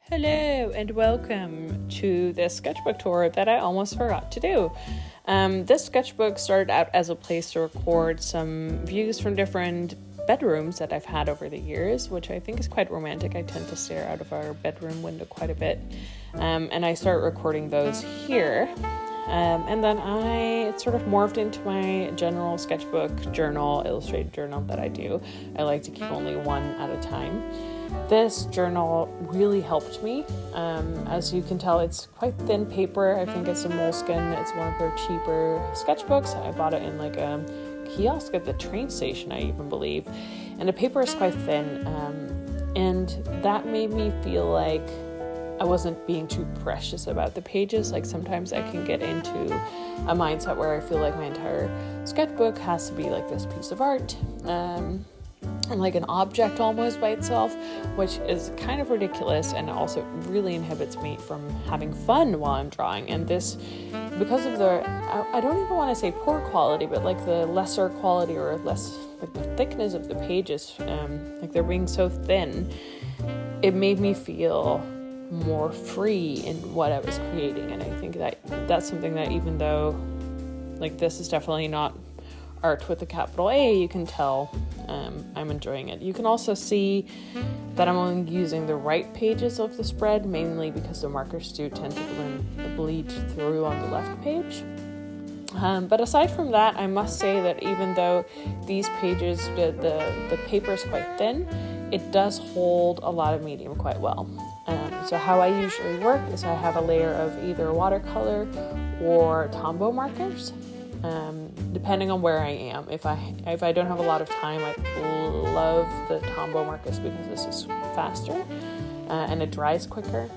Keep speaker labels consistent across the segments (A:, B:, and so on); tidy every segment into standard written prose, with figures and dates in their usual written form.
A: Hello and welcome to this sketchbook tour that I almost forgot to do. This sketchbook started out as a place to record some views from different bedrooms that I've had over the years, which I think is quite romantic. I tend to stare out of our bedroom window quite a bit, and I started recording those here. And then it sort of morphed into my general sketchbook journal, illustrated journal that I do. I like to keep only one at a time. This journal really helped me. As you can tell, it's quite thin paper. I think it's a Moleskine. It's one of their cheaper sketchbooks. I bought it in like a kiosk at the train station, I even believe. And the paper is quite thin. And that made me feel like I wasn't being too precious about the pages. Like sometimes I can get into a mindset where I feel like my entire sketchbook has to be like this piece of art. And like an object almost by itself, which is kind of ridiculous and also really inhibits me from having fun while I'm drawing. And this, because of I don't even want to say poor quality, but like the lesser quality or less, like the thickness of the pages, like they're being so thin, it made me feel more free in what I was creating. And I think that that's something that, even though like this is definitely not art with a capital A, you can tell I'm enjoying it. You can also see that I'm only using the right pages of the spread, mainly because the markers do tend to bleed through on the left page. But aside from that, I must say that even though these pages, the paper is quite thin, it does hold a lot of medium quite well. So how I usually work is I have a layer of either watercolor or Tombow markers. Depending on where I am. If I don't have a lot of time, I love the Tombow markers because this is faster and it dries quicker,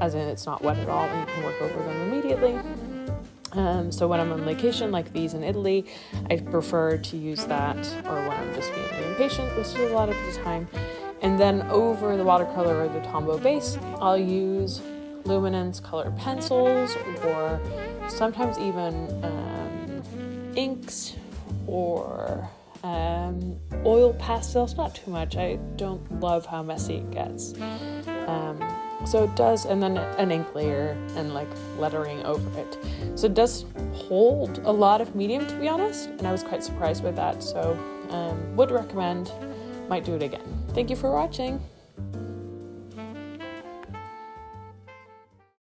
A: as in it's not wet at all and you can work over them immediately. So when I'm on vacation like these in Italy, I prefer to use that, or when I'm just being really impatient, which is a lot of the time. And then over the watercolor or the Tombow base, I'll use Luminance colored pencils, or sometimes even inks or oil pastels, not too much. I don't love how messy it gets. So it does, and then an ink layer and like lettering over it. So it does hold a lot of medium, to be honest, and I was quite surprised with that. So would recommend, might do it again. Thank you for watching.